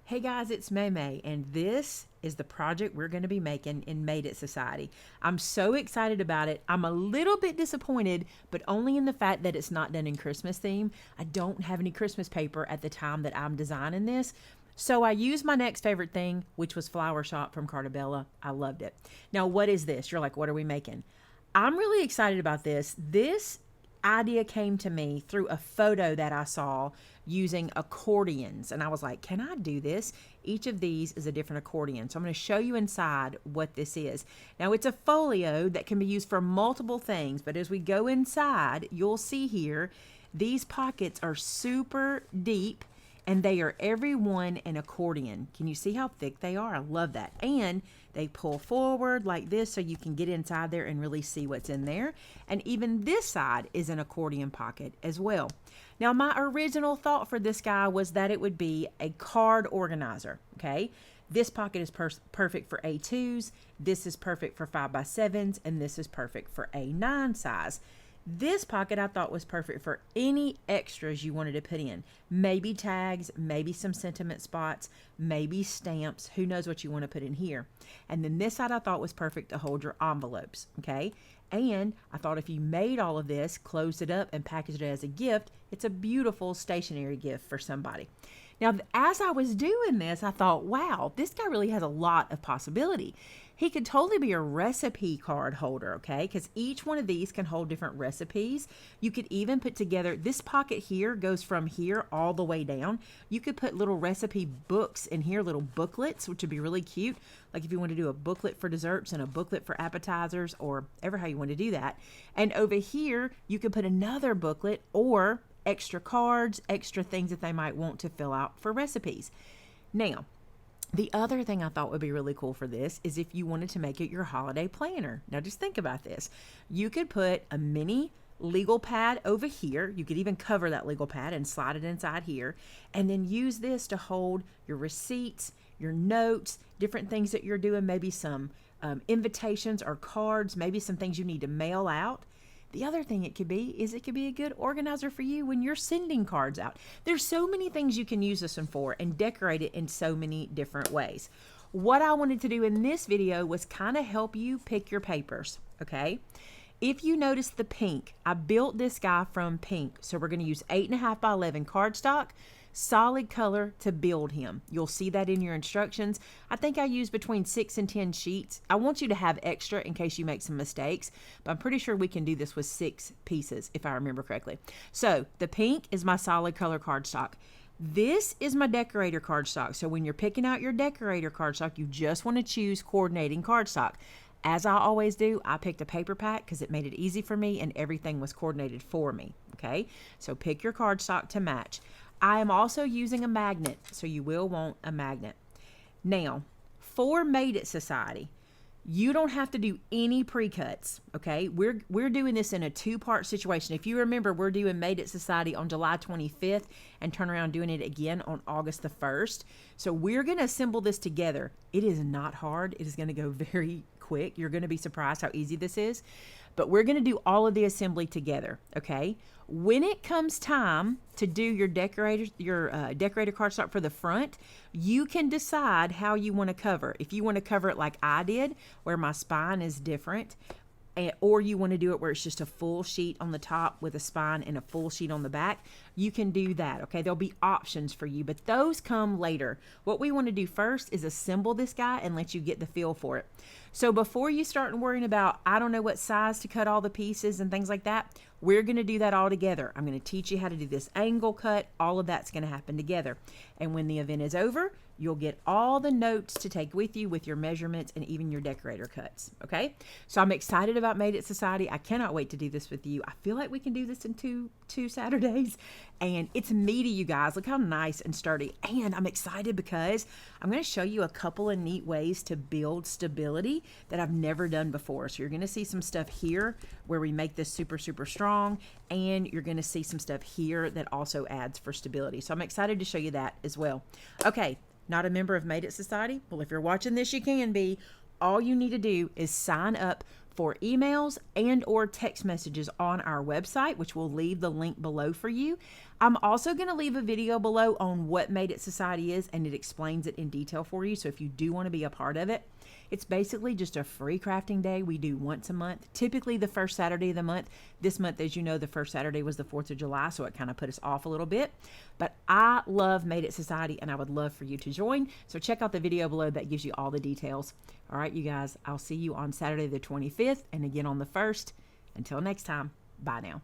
Hey guys, it's Maymay, and this is the project we're going to be making in Made It Society. I'm so excited about it. I'm a little bit disappointed, but only in the fact that it's not done in Christmas theme. I don't have any Christmas paper at the time that I'm designing this. So I used my next favorite thing, which was Flower Shop from Cartabella. I loved it. Now, what is this? You're like, what are we making? I'm really excited about this. This idea came to me through a photo that I saw using accordions, and I was like, can I do this? Each of these is a different accordion, so I'm going to show you inside what this is. Now, it's a folio that can be used for multiple things, but as we go inside, you'll see here these pockets are super deep, and they are every one an accordion. Can you see how thick they are? I love that. And they pull forward like this so you can get inside there and really see what's in there. And even this side is an accordion pocket as well. Now, my original thought for this guy was that it would be a card organizer, okay? This pocket is perfect for A2s, this is perfect for 5x7s, and this is perfect for A9 size. This pocket I thought was perfect for any extras you wanted to put in. Maybe tags, maybe some sentiment spots, maybe stamps. Who knows what you want to put in here. And then this side I thought was perfect to hold your envelopes, okay? And I thought if you made all of this, closed it up, and packaged it as a gift, it's a beautiful stationery gift for somebody. Now, as I was doing this, I thought, wow, this guy really has a lot of possibility. He could totally be a recipe card holder, okay? Because each one of these can hold different recipes. You could even put together, this pocket here goes from here all the way down. You could put little recipe books in here, little booklets, which would be really cute. Like if you want to do a booklet for desserts and a booklet for appetizers, or ever how you want to do that. And over here, you could put another booklet or extra cards, extra things that they might want to fill out for recipes. Now, the other thing I thought would be really cool for this is if you wanted to make it your holiday planner. Now just think about this. You could put a mini legal pad over here. You could even cover that legal pad and slide it inside here, and then use this to hold your receipts, your notes, different things that you're doing, maybe some invitations or cards, maybe some things you need to mail out. The other thing it could be is it could be a good organizer for you when you're sending cards out. There's so many things you can use this one for and decorate it in so many different ways. What I wanted to do in this video was kind of help you pick your papers, okay? If you notice the pink, I built this guy from pink. So we're going to use 8.5 by 11 cardstock, solid color to build him. You'll see that in your instructions. I think I used between 6 and 10 sheets. I want you to have extra in case you make some mistakes, but I'm pretty sure we can do this with 6 pieces if I remember correctly. So the pink is my solid color cardstock. This is my decorator cardstock. So when you're picking out your decorator cardstock, you just want to choose coordinating cardstock. As I always do, I picked a paper pack because it made it easy for me and everything was coordinated for me, okay? So pick your cardstock to match. I am also using a magnet, so you will want a magnet. Now, for Made It Society, you don't have to do any pre-cuts, okay? We're doing this in a 2-part situation. If you remember, we're doing Made It Society on July 25th and turn around doing it again on August the 1st. So we're going to assemble this together. It is not hard. It is going to go very quick. You're going to be surprised how easy this is. But we're going to do all of the assembly together, okay? When it comes time to do your decorator cardstock for the front, you can decide how you want to cover. If you want to cover it like I did, where my spine is different, or you want to do it where it's just a full sheet on the top with a spine and a full sheet on the back, you can do that, okay? There'll be options for you, but those come later. What we want to do first is assemble this guy and let you get the feel for it. So before you start worrying about, I don't know what size to cut all the pieces and things like that, we're going to do that all together. I'm going to teach you how to do this angle cut. All of that's going to happen together. And when the event is over, you'll get all the notes to take with you with your measurements and even your decorator cuts, okay? So I'm excited about Made It Society. I cannot wait to do this with you. I feel like we can do this in two Saturdays. And it's meaty, you guys. Look how nice and sturdy. And I'm excited because I'm going to show you a couple of neat ways to build stability that I've never done before. So you're going to see some stuff here where we make this super, super strong. And you're going to see some stuff here that also adds for stability. So I'm excited to show you that as well. Okay. Not a member of Made It Society? Well, if you're watching this, you can be. All you need to do is sign up for emails and or text messages on our website, which we'll leave the link below for you. I'm also going to leave a video below on what Made It Society is, and it explains it in detail for you. So if you do want to be a part of it, it's basically just a free crafting day we do once a month, typically the first Saturday of the month. This month, as you know, the first Saturday was the 4th of July, so it kind of put us off a little bit. But I love Made It Society, and I would love for you to join. So check out the video below that gives you all the details. All right, you guys, I'll see you on Saturday the 25th and again on the 1st. Until next time, bye now.